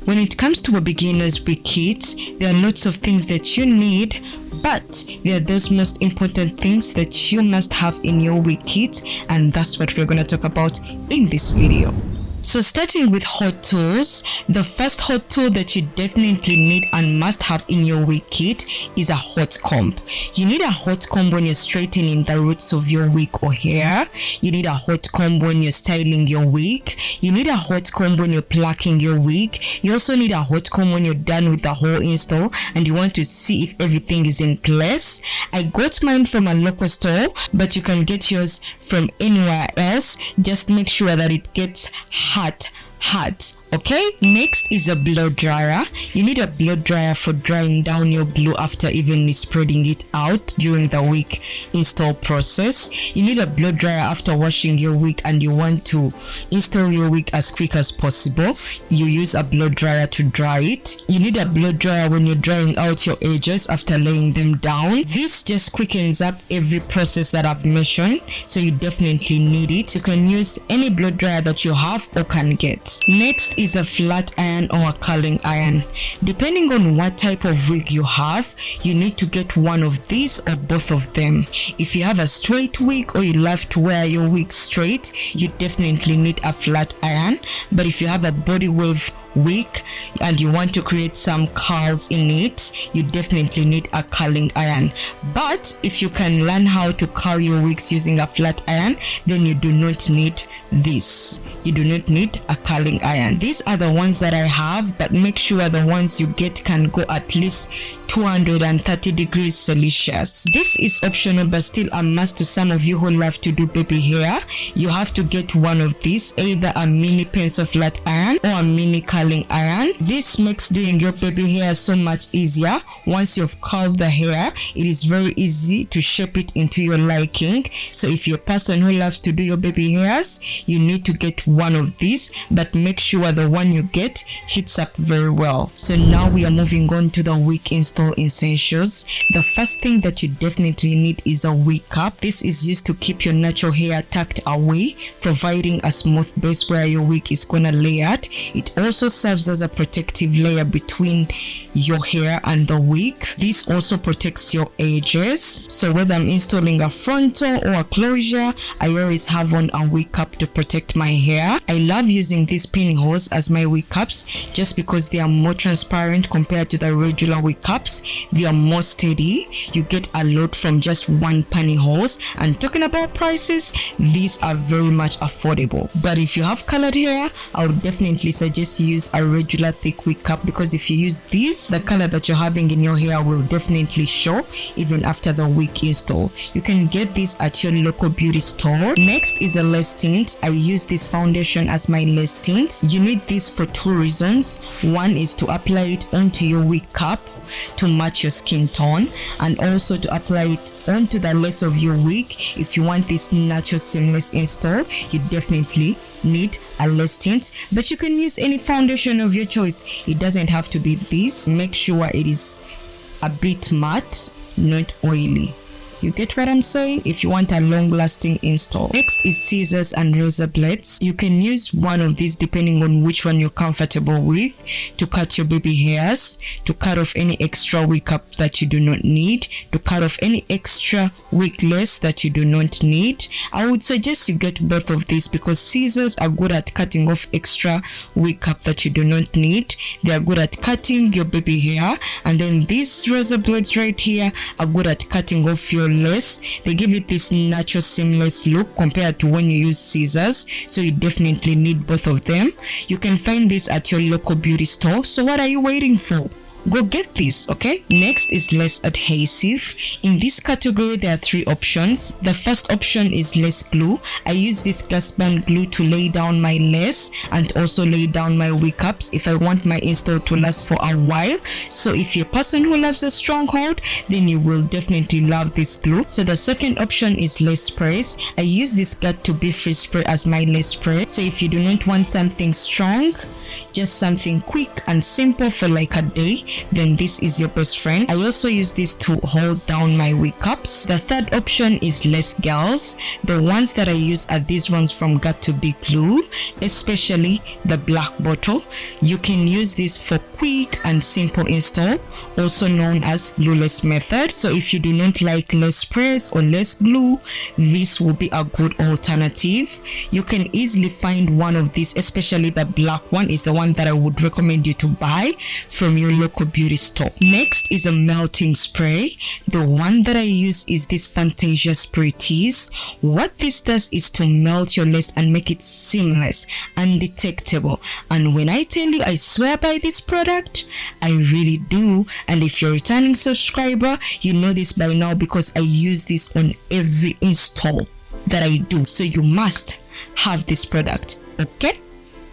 When it comes to a beginner's wig kit, there are lots of things that you need, but there are those most important things that you must have in your wig kit, and that's what we're going to talk about in this video. So starting with hot tools, the first hot tool that you definitely need and must have in your wig kit is a hot comb. You need a hot comb when you're straightening the roots of your wig or hair. You need a hot comb when you're styling your wig. You need a hot comb when you're plucking your wig. You also need a hot comb when you're done with the whole install and you want to see if everything is in place. I got mine from a local store, but you can get yours from anywhere else. Just make sure that it gets hot. Okay, next is a blow dryer. You need a blow dryer for drying down your glue after evenly spreading it out during the wig install process. You need a blow dryer after washing your wig and you want to install your wig as quick as possible. You use a blow dryer to dry it. You need a blow dryer when you're drying out your edges after laying them down. This just quickens up every process that I've mentioned, so you definitely need it. You can use any blow dryer that you have or can get. Next is a flat iron or a curling iron. Depending on what type of wig you have, you need to get one of these or both of them. If you have a straight wig or you love to wear your wig straight, you definitely need a flat iron. But if you have a body wave wig and you want to create some curls in it, you definitely need a curling iron. But if you can learn how to curl your wigs using a flat iron, then you do not need this. You do not need a curling iron. These are the ones that I have, but make sure the ones you get can go at least 230 degrees Celsius. This is optional but still a must to some of you who love to do baby hair. You have to get one of these, either a mini pencil flat iron or a mini curling iron. This makes doing your baby hair so much easier. Once you've curled the hair, it is very easy to shape it into your liking. So if you're a person who loves to do your baby hairs, you need to get one of these, but make sure the one you get heats up very well. So now we are moving on to the wig install essentials. The first thing that you definitely need is a wig cap. This is used to keep your natural hair tucked away, providing a smooth base where your wig is gonna lay at. It also serves as a protective layer between your hair and the wig. This also protects your edges. So whether I'm installing a frontal or a closure, I always have on a wig cap to protect my hair. I love using these pinholes as my wig caps just because they are more transparent compared to the regular wig caps. They are more steady. You get a lot from just one pantyhose. And talking about prices, these are very much affordable. But if you have colored hair, I would definitely suggest you use a regular thick wig cap, because if you use these, the color that you're having in your hair will definitely show even after the wig install. You can get this at your local beauty store. Next is a lace tint. I use this foundation as my lace tint. You need this for two reasons. One is to apply it onto your wig cap to match your skin tone, and also to apply it onto the lace of your wig. If you want this natural seamless install, you definitely need a lace tint, but you can use any foundation of your choice. It doesn't have to be this. Make sure it is a bit matte, not oily. You get what I'm saying? If you want a long-lasting install. Next is scissors and razor blades. You can use one of these depending on which one you're comfortable with, to cut your baby hairs, to cut off any extra wig cap that you do not need, to cut off any extra wig lace that you do not need. I would suggest you get both of these because scissors are good at cutting off extra wig cap that you do not need. They are good at cutting your baby hair, and then these razor blades right here are good at cutting off your lace. They give it this natural seamless look compared to when you use scissors, so you definitely need both of them. You can find this at your local beauty store, so what are you waiting for? Go get this, okay? Next is lace adhesive. In this category, there are three options. The first option is lace glue. I use this glass band glue to lay down my lace and also lay down my wig caps if I want my install to last for a while. So if you're a person who loves a strong hold, then you will definitely love this glue. So the second option is lace sprays. I use this Glad to Be Free spray as my lace spray. So if you do not want something strong, just something quick and simple for like a day, then this is your best friend. I also use this to hold down my wig cups. The third option is less gels. The ones that I use are these ones from Got to Be Glue, especially the black bottle. You can use this for quick and simple install, also known as glueless method. So if you do not like less press or less glue, this will be a good alternative. You can easily find one of these, especially the black one is the one that I would recommend you to buy from your local beauty store. Next is a melting spray. The one that I use is this Fantasia Spray Tease. What this does is to melt your lace and make it seamless, undetectable. And when I tell you I swear by this product, I really do. And if you're a returning subscriber, you know this by now because I use this on every install that I do. So you must have this product, okay?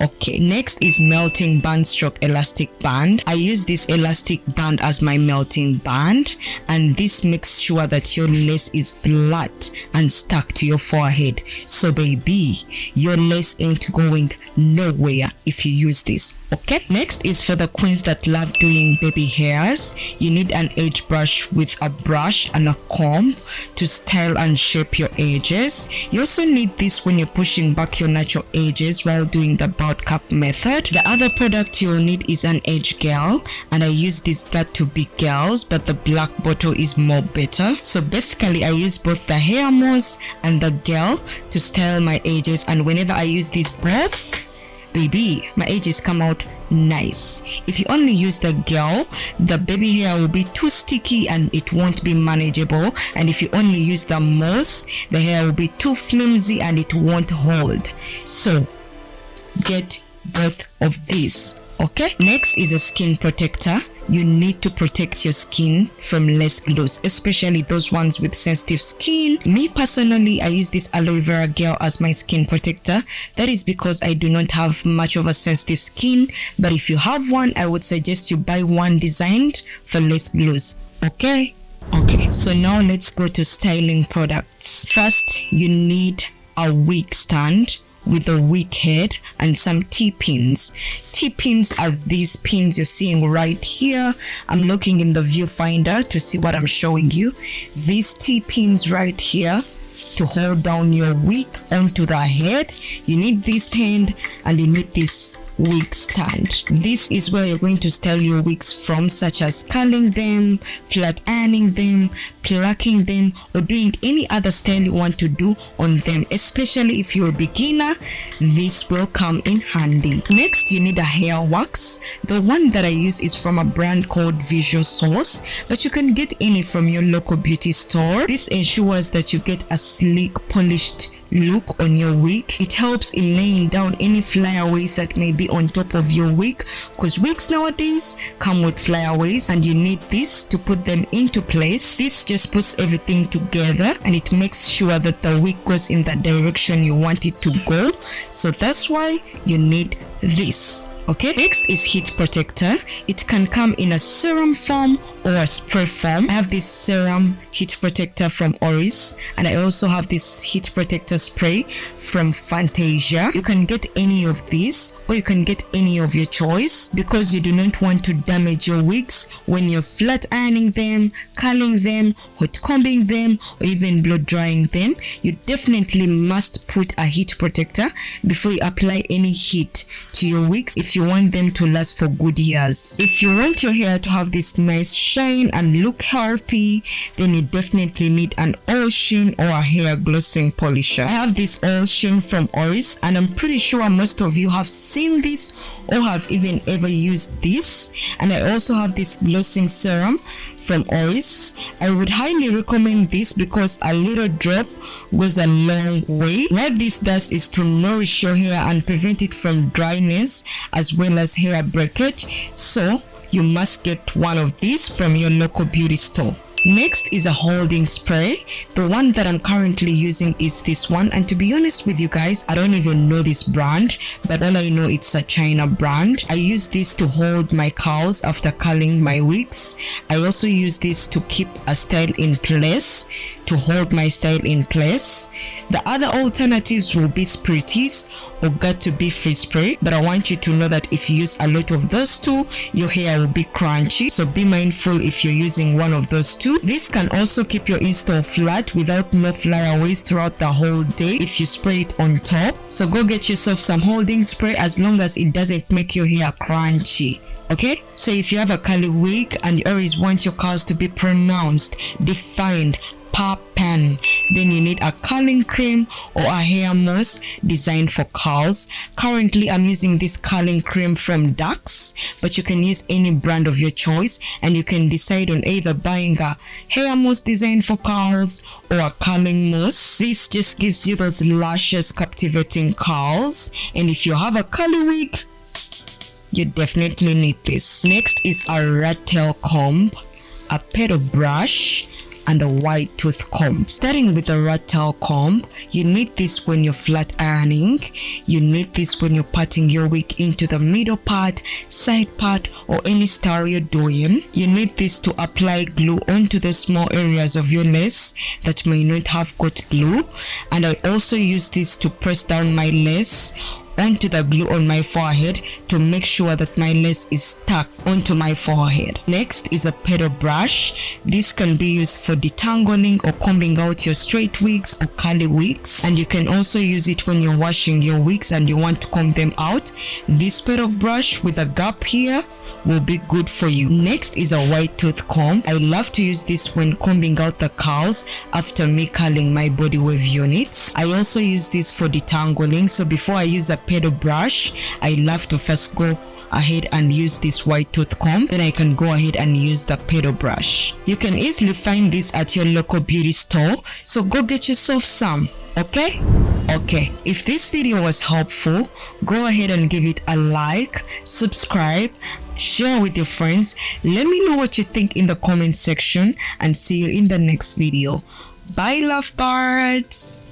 Okay, next is melting band stroke elastic band. I use this elastic band as my melting band, and this makes sure that your lace is flat and stuck to your forehead. So baby, your lace ain't going nowhere if you use this, okay? Next is for the queens that love doing baby hairs. You need an edge brush with a brush and a comb to style and shape your edges. You also need this when you're pushing back your natural edges while doing the cap method. The other product you'll need is an edge gel, and I use this Got to Be gels, but the black bottle is more better. So basically I use both the hair mousse and the gel to style my edges, and whenever I use this both, baby, my edges come out nice. If you only use the gel, the baby hair will be too sticky and it won't be manageable, and if you only use the mousse, the hair will be too flimsy and it won't hold. So get both of these, okay? Next is a skin protector. You need to protect your skin from less glues, especially those ones with sensitive skin. Me personally, I use this aloe vera gel as my skin protector. That is because I do not have much of a sensitive skin, but if you have one, I would suggest you buy one designed for less glues, okay? Okay, so now let's go to styling products. First, you need a wig stand with a wig head and some T-pins. T-pins are these pins you're seeing right here. I'm looking in the viewfinder to see what I'm showing you. These T-pins right here to hold down your wig onto the head. You need this hand and you need this wig stand. This is where you're going to style your wigs from, such as curling them, flat ironing them, plucking them, or doing any other style you want to do on them. Especially if you're a beginner, this will come in handy. Next, you need a hair wax. The one that I use is from a brand called Visual Source, but you can get any from your local beauty store. This ensures that you get a sleek, polished look on your wig. It helps in laying down any flyaways that may be on top of your wig, because wigs nowadays come with flyaways and you need this to put them into place. This just puts everything together and it makes sure that the wig goes in the direction you want it to go. So that's why you need this, okay? Next is heat protector. It can come in a serum form or a spray form. I have this serum heat protector from Oris, and I also have this heat protector spray from Fantasia. You can get any of these, or you can get any of your choice, because you do not want to damage your wigs when you're flat ironing them, curling them, hot combing them, or even blow drying them. You definitely must put a heat protector before you apply any heat to your wigs if you want them to last for good years. If you want your hair to have this nice shine and look healthy, then you definitely need an oil sheen or a hair glossing polisher. I have this oil sheen from Oris, and I'm pretty sure most of you have seen this or have even ever used this. And I also have this glossing serum from Oris. I would highly recommend this because a little drop goes a long way. What this does is to nourish your hair and prevent it from dryness as well as hair breakage. So you must get one of these from your local beauty store. Next is a holding spray. The one that I'm currently using is this one, and to be honest with you guys, I don't even know this brand, but all I know it's a China brand. I use this to hold my curls after curling my wigs. I also use this to keep a style in place, to hold my style in place. The other alternatives will be Spirities or Got to Be Free Spray, but I want you to know that if you use a lot of those two, your hair will be crunchy, so be mindful if you're using one of those two. This can also keep your install flat without no flyaways throughout the whole day if you spray it on top. So go get yourself some holding spray as long as it doesn't make your hair crunchy. Okay, so if you have a curly wig and you always want your curls to be pronounced, defined, poppin', then you need a curling cream or a hair mousse designed for curls. Currently I'm using this curling cream from Dax, but you can use any brand of your choice, and you can decide on either buying a hair mousse designed for curls or a curling mousse. This just gives you those luscious, captivating curls, and if you have a curly wig, you definitely need this. Next is a rat tail comb, a pedal brush, and a white tooth comb. Starting with the rat tail comb, you need this when you're flat ironing. You need this when you're patting your wig into the middle part, side part, or any style you're doing. You need this to apply glue onto the small areas of your lace that may not have got glue. And I also use this to press down my lace onto the glue on my forehead to make sure that my lace is stuck onto my forehead. Next is a pedal brush. This can be used for detangling or combing out your straight wigs or curly wigs, and you can also use it when you're washing your wigs and you want to comb them out. This pedal brush with a gap here will be good for you. Next is a white tooth comb. I love to use this when combing out the curls after me curling my body wave units. I also use this for detangling, so before I use a pedal brush, I love to first go ahead and use this white tooth comb, then I can go ahead and use the pedal brush. You can easily find this at your local beauty store, so go get yourself some. Okay, if this video was helpful, go ahead and give it a like, subscribe, share with your friends. Let me know what you think in the comment section, and see you in the next video. Bye, lovebirds.